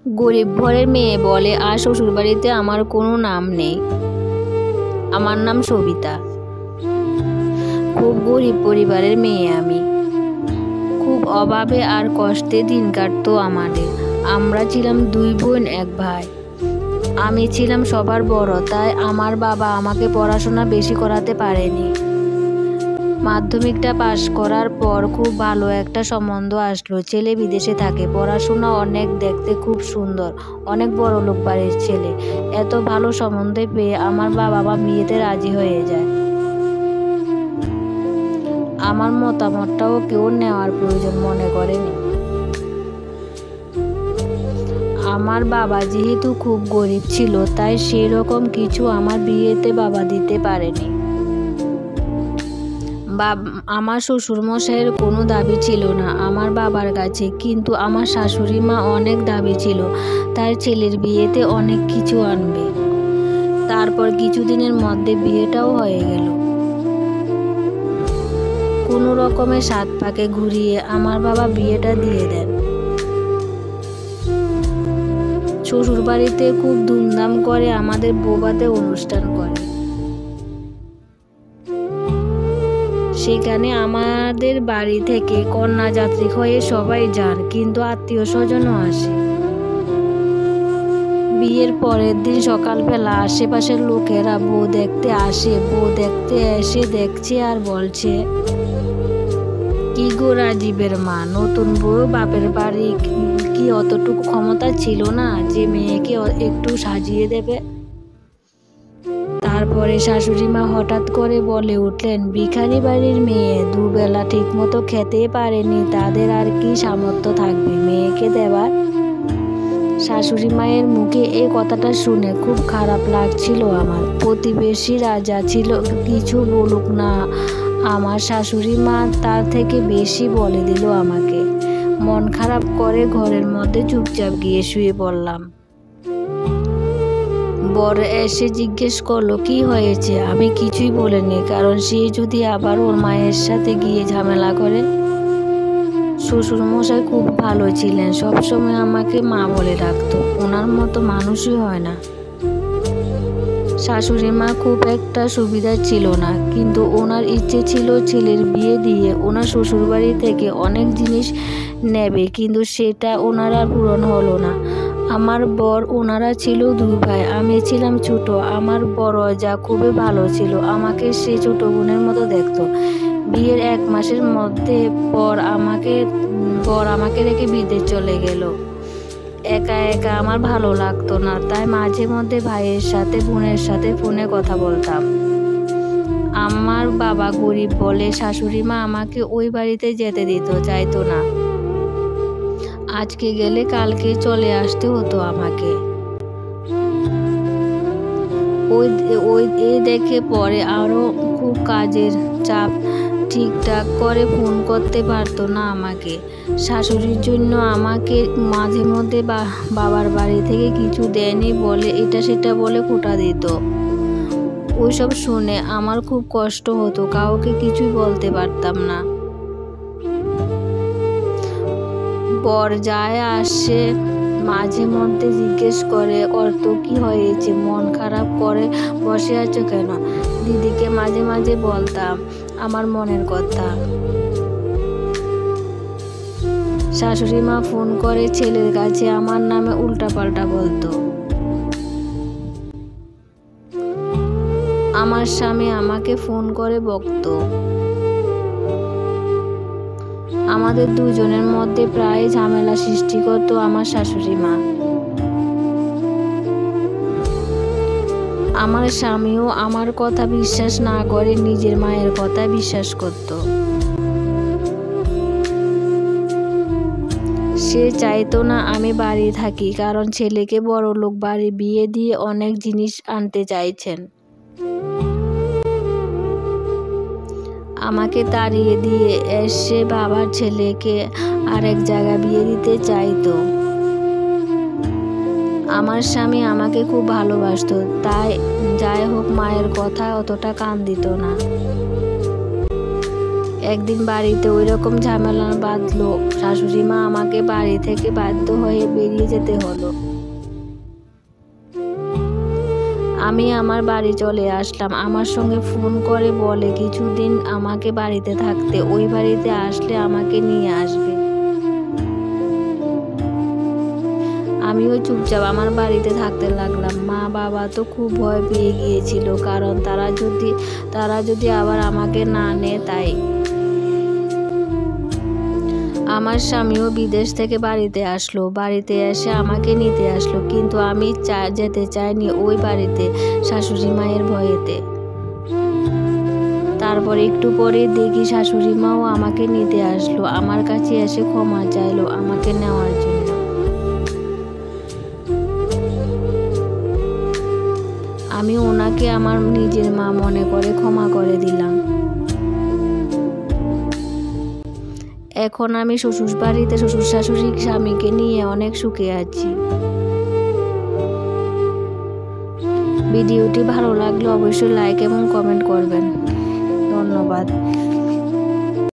গরিব ঘরের মেয়ে বলে আর শ্বশুরবাড়িতে আমার কোনো নাম নেই। আমার নাম সবিতা। খুব গরিব পরিবারের মেয়ে আমি। খুব অভাবে আর কষ্টে দিন কাটতো আমাদের। আমরা ছিলাম 2 বোন 1 ভাই। আমি ছিলাম সবার বড়, তাই আমার বাবা আমাকে পড়াশোনা বেশি করাতে পারেনি। মাধ্যমিকটা পাশ করার পর খুব ভালো একটা সম্বন্ধ আসলো। ছেলে বিদেশে থাকে, পড়াশোনা অনেক, দেখতে খুব সুন্দর, অনেক বড়লোক বাড়ির ছেলে। এত ভালো সম্বন্ধ পেয়ে আমার বাবা মা বিয়েতে রাজি হয়ে যায়। আমার মতামতটাও কেউ নেওয়ার প্রয়োজন মনে করেনি। আমার বাবা যেহেতু খুব গরিব ছিল, তাই সেই রকম কিছু আমার বিয়েতে বাবা দিতে পারেনি। আমার শ্বশুরমশাইয়ের কোনো দাবি ছিল না আমার বাবার কাছে, কিন্তু আমার শাশুড়ি মা অনেক দাবি ছিল তার ছেলের বিয়েতে অনেক কিছু আনবে। তারপর কিছুদিনের মধ্যে বিয়েটাও হয়ে গেল। কোনো রকমের 7 পাকে ঘুরিয়ে আমার বাবা বিয়েটা দিয়ে দেন। শ্বশুর বাড়িতে খুব ধুমধাম করে আমাদের বৌভাতে অনুষ্ঠান করে। সেখানে আমাদের বাড়ি থেকে কন্যাযাত্রী হয়ে সবাই যান, কিন্তু আত্মীয় স্বজনও আসে। বিয়ের পরের দিন সকালবেলা আশেপাশের লোকেরা বউ দেখতে আসে। বউ দেখতে এসে দেখছে আর বলছে, কি গো রাজীবের মা, নতুন বউ বাপের বাড়ি কি অতটুকু ক্ষমতা ছিল না যে মেয়েকে একটু সাজিয়ে দেবে? তারপরে শাশুড়ি মা হঠাৎ করে বলে উঠলেন, ভিখারি বাড়ির মেয়ে, দুবেলা ঠিক মতো খেতে পারেনি, তাদের আর কি সামর্থ্য থাকবে মেয়েকে দেবার? শাশুড়ি মায়ের মুখে এই কথাটা শুনে খুব খারাপ লাগছিল আমার। প্রতিবেশীরা যা ছিল কিছু বলুক না, আমার শাশুড়ি মা তার থেকে বেশি বলে দিল আমাকে। মন খারাপ করে ঘরের মধ্যে চুপচাপ গিয়ে শুয়ে পড়লাম। বর এসে জিজ্ঞেস করলো কি হয়েছে। আমি কিছুই বলিনি, কারণ সে যদি আবার ওর মায়ের সাথে গিয়ে ঝামেলা করে। শ্বশুর মশাই খুব ভালো ছিলেন, সবসময় আমাকে মা বলে ডাকতো। ওনার মতো মানুষই হয় না। শাশুড়ি মা খুব একটা সুবিধা ছিল না, কিন্তু ওনার ইচ্ছে ছিল ছেলের বিয়ে দিয়ে ওনার শ্বশুরবাড়ি থেকে অনেক জিনিস নেবে, কিন্তু সেটা ওনার আর পূরণ হলো না। আমার বর, ওনারা ছিল 2 ভাই, আমি ছিলাম ছোট। আমার বড় যা খুবই ভালো ছিল, আমাকে সে ছোট বোনের মতো দেখতো। বিয়ের 1 মাসের মধ্যে বর আমাকে রেখে বিদেশ চলে গেল। একা একা আমার ভালো লাগতো না, তাই মাঝে মধ্যে ভাইয়ের সাথে বোনের সাথে ফোনে কথা বলতাম। আমার বাবা গরিব বলে শাশুড়ি মা আমাকে ওই বাড়িতে যেতে চাইতো না। আজকে গেলে কালকে চলে আসতে হতো আমাকে। ওই দেখে পরে আরো খুব কাজের চাপ, ঠিকঠাক করে ফোন করতে পারতো না আমাকে। শাশুড়ির জন্য আমাকে মাঝে মধ্যে বাবার বাড়ি থেকে কিছু দেয়নি বলে এটা সেটা বলে খোঁটা দিত। ওইসব শুনে আমার খুব কষ্ট হতো, কাউকে কিছুই বলতে পারতাম না। বর যায় আসে, মাঝে মধ্যে জিজ্ঞেস করে, কত কি হয়েছে, মন খারাপ করে বসে আছো কেন? দিদিকে মাঝে মাঝে বলতাম আমার মনের কথা। শাশুড়ি মা ফোন করে ছেলের কাছে আমার নামে উল্টাপাল্টা বলতো। আমার স্বামী আমাকে ফোন করে বকতো। আমাদের দুজনের মধ্যে প্রায় ঝামেলা সৃষ্টি করতো আমার শাশুড়ি মা। আমার স্বামীও আমার কথা বিশ্বাস না করে নিজের মায়ের কথা বিশ্বাস করত। সে চাইতো না আমি বাড়ি থাকি, কারণ ছেলেকে বড়লোক বাড়ি বিয়ে দিয়ে অনেক জিনিস আনতে চাইছেন। আমাকে তাড়িয়ে দিয়ে এসে বাবার ছেলেকে আরেক জায়গায় বিয়ে দিতে চাইতো। আমার স্বামী আমাকে খুব ভালোবাসতো, তাই যাই হোক মায়ের কথা অতটা কান দিত না। একদিন বাড়িতে ওই রকম ঝামেলা বাঁধলো, শাশুড়ি মা আমাকে বাড়ি থেকে বাধ্য হয়ে বেরিয়ে যেতে হলো। আমি আমার বাড়ি চলে আসলাম। আমার সঙ্গে ফোন করে বলে কিছুদিন আমাকে বাড়িতে থাকতে, ওই বাড়িতে আসলে আমাকে নিয়ে আসবে। আমিও চুপচাপ আমার বাড়িতে থাকতে লাগলাম। মা বাবা তো খুব ভয় পেয়ে গিয়েছিল, কারণ তারা যদি আবার আমাকে না নেয় তাই। আমার স্বামীও বিদেশ থেকে বাড়িতে আসলো, বাড়িতে এসে আমাকে নিতে আসলো, কিন্তু আমি যেতে চাইনি ওই বাড়িতে শাশুড়ি মায়ের ভয়েতে। তারপর একটু পরে দেখি শাশুড়ি মাও আমাকে নিতে আসলো, আমার কাছে এসে ক্ষমা চাইলো আমাকে নেওয়ার জন্য। আমি ওনাকে আমার নিজের মা মনে করে ক্ষমা করে দিলাম। এখন আমি শ্বশুর বাড়িতে শ্বশুর শাশুড়ি স্বামীকে নিয়ে অনেক সুখে আছি। ভিডিওটি ভালো লাগলে অবশ্যই লাইক এবং কমেন্ট করবেন। ধন্যবাদ।